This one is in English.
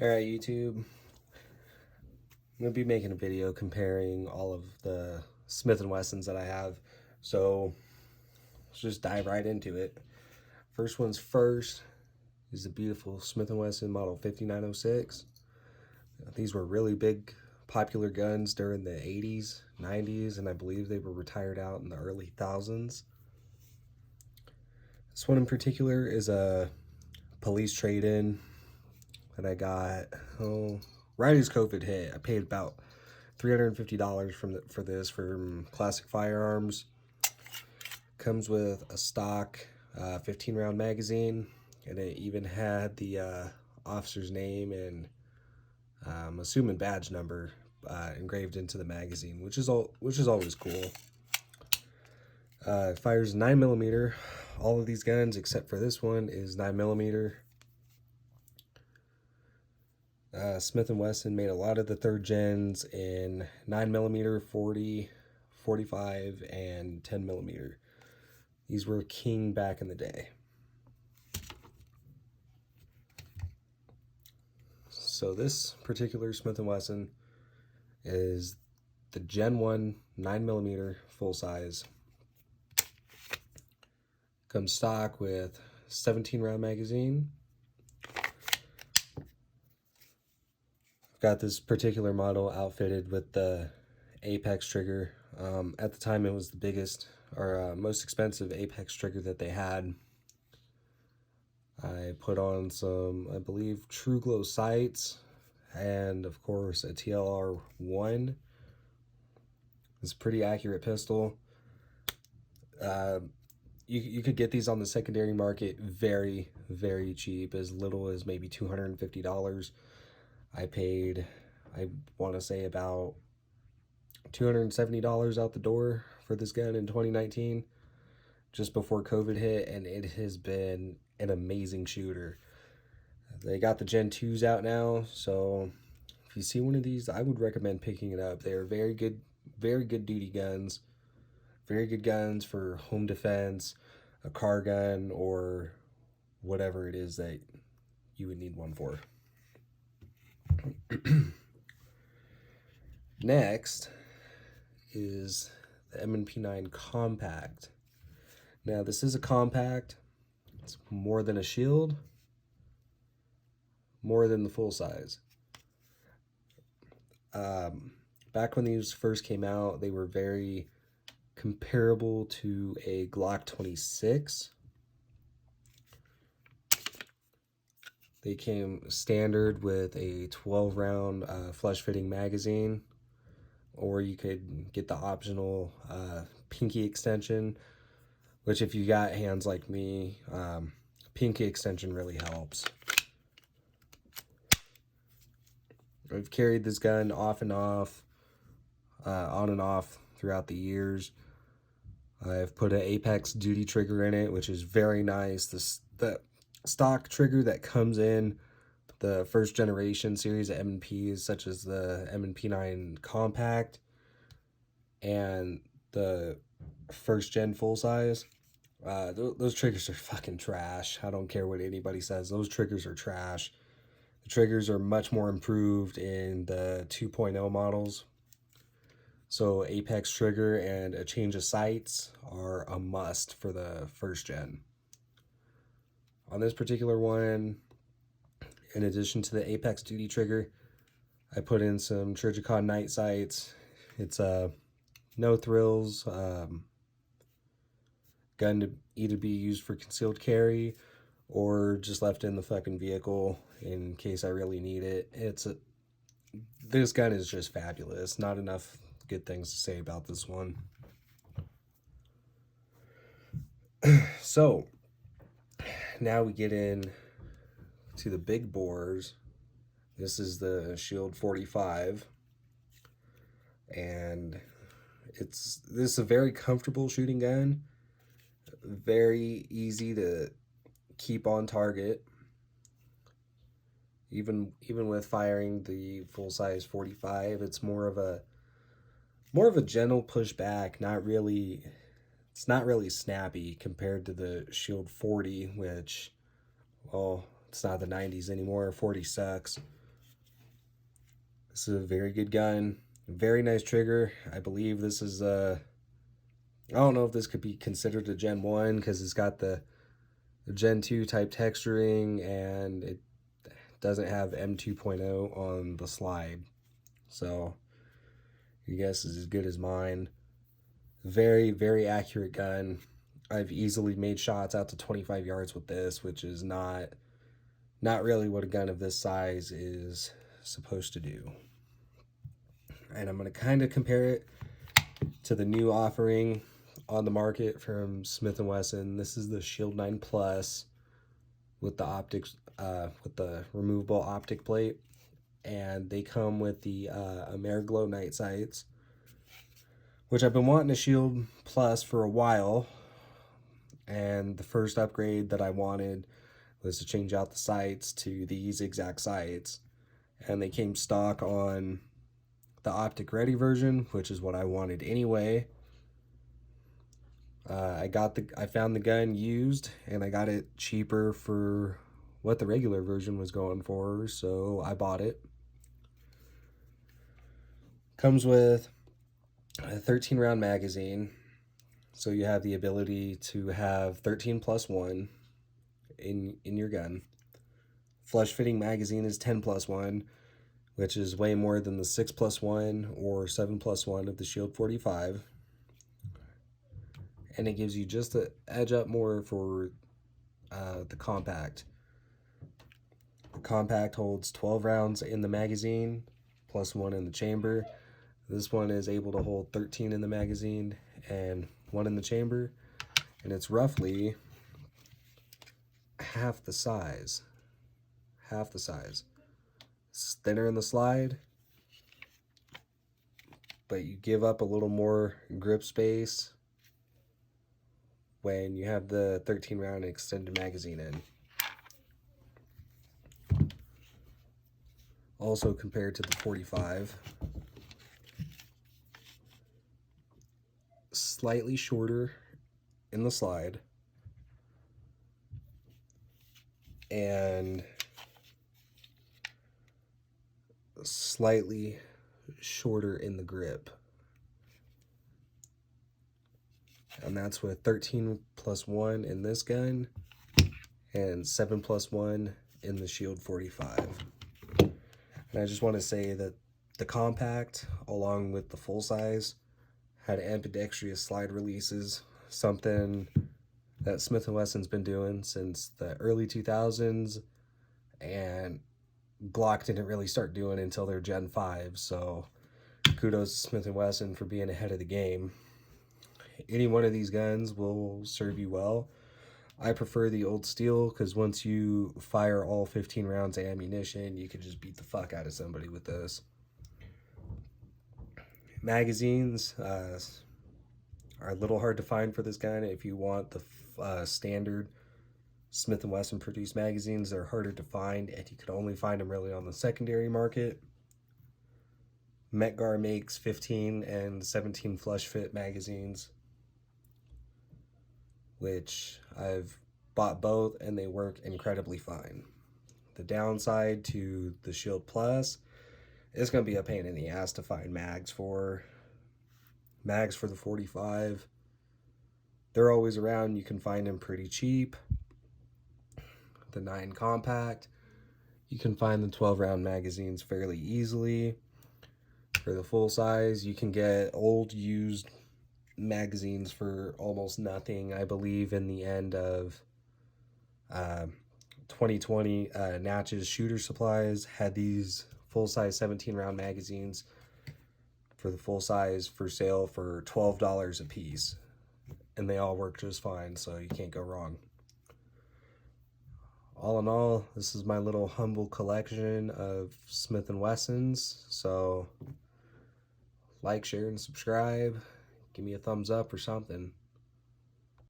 Alright, YouTube, I'm going to be making a video comparing all of the Smith & Wessons that I have, so let's just dive right into it. First one's first is the beautiful Smith & Wesson Model 5906. These were really big, popular guns during the 80s, 90s, and I believe they were retired out in the early thousands. This one in particular is a police trade-in that I got, right as COVID hit. I paid about $350 for this from Classic Firearms. Comes with a stock 15 round magazine, and it even had the officer's name and I'm assuming badge number engraved into the magazine, which is always cool. It fires 9mm. All of these guns except for this one is 9mm. Smith & Wesson made a lot of the third gens in 9mm, 40, 45, and 10mm. These were king back in the day. So this particular Smith & Wesson is the Gen 1 9mm full size. Comes stock with 17 round magazine. Got this particular model outfitted with the Apex trigger. At the time, it was the biggest or most expensive Apex trigger that they had. I put on some, I believe, True Glow sights, and of course a TLR1. It's a pretty accurate pistol. You could get these on the secondary market very, very cheap, as little as maybe $250. I paid, I want to say, about $270 out the door for this gun in 2019, just before COVID hit, and it has been an amazing shooter. They got the Gen 2s out now, so if you see one of these, I would recommend picking it up. They are very good duty guns. Very good guns for home defense, a car gun, or whatever it is that you would need one for. Next is the M&P 9 Compact. Now, this is a compact. It's more than a shield, more than the full size. Back when these first came out, they were very comparable to a Glock 26. They came standard with a 12 round flush-fitting magazine, or you could get the optional pinky extension, which, if you got hands like me, pinky extension really helps. I've carried this gun off and off, on and off throughout the years. I've put an Apex duty trigger in it, which is very nice. The stock trigger that comes in the first generation series of M&Ps, such as the M&P 9 Compact and the first gen full size, those triggers are fucking trash. I don't care what anybody says. Those triggers are trash. The triggers are much more improved in the 2.0 models. So Apex trigger and a change of sights are a must for the first gen. On this particular one, in addition to the Apex duty trigger, I put in some Trijicon night sights. It's no thrills, gun to either be used for concealed carry or just left in the fucking vehicle in case I really need it. This gun is just fabulous. Not enough good things to say about this one. So now we get in to the big bores. This is the Shield 45, and this is a very comfortable shooting gun. Very easy to keep on target. Even with firing the full size 45, it's more of a gentle pushback. It's not really snappy compared to the Shield 40, which, well, it's not the 90s anymore. 40 sucks. This is a very good gun. Very nice trigger. I believe this is I don't know if this could be considered a Gen 1 because it's got the Gen 2 type texturing and it doesn't have M2.0 on the slide. So your guess is as good as mine. Very, very accurate gun. I've easily made shots out to 25 yards with this, which is not really what a gun of this size is supposed to do. And I'm going to kind of compare it to the new offering on the market from Smith & Wesson. This is the Shield 9 Plus with the optics, with the removable optic plate, and they come with the Ameriglow night sights, which I've been wanting a Shield Plus for a while. And the first upgrade that I wanted was to change out the sights to these exact sights, and they came stock on the optic ready version, which is what I wanted anyway. I found the gun used, and I got it cheaper for what the regular version was going for, so I bought it. Comes with a 13 round magazine, so you have the ability to have 13 plus 1 in your gun. Flush fitting magazine is 10 plus 1, which is way more than the 6 plus 1 or 7 plus 1 of the Shield 45. And it gives you just an edge up more for the compact. The compact holds 12 rounds in the magazine, plus 1 in the chamber. This one is able to hold 13 in the magazine and 1 in the chamber, and it's roughly half the size. It's thinner in the slide, but you give up a little more grip space when you have the 13 round extended magazine in. Also compared to the 45, slightly shorter in the slide and slightly shorter in the grip. And that's with 13 plus 1 in this gun and 7 plus 1 in the Shield 45. And I just want to say that the compact, along with the full size, had ambidextrous slide releases, something that Smith & Wesson's been doing since the early 2000s, and Glock didn't really start doing until their Gen 5, so kudos to Smith & Wesson for being ahead of the game. Any one of these guns will serve you well. I prefer the old steel because once you fire all 15 rounds of ammunition, you can just beat the fuck out of somebody with this. Magazines are a little hard to find for this gun. If you want the standard Smith & Wesson produced magazines, they're harder to find, and you can only find them really on the secondary market. Metgar makes 15 and 17 flush fit magazines, which I've bought both, and they work incredibly fine. The downside to the Shield Plus, it's going to be a pain in the ass to find mags for the 45. They're always around. You can find them pretty cheap. The 9 compact, you can find the 12 round magazines fairly easily. For the full size, you can get old used magazines for almost nothing. I believe in the end of 2020, Natchez Shooter Supplies had these full-size 17-round magazines for the full size for sale for $12 a piece, and they all work just fine, so you can't go wrong. All in all, this is my little humble collection of Smith & Wessons, so like, share, and subscribe. Give me a thumbs up or something.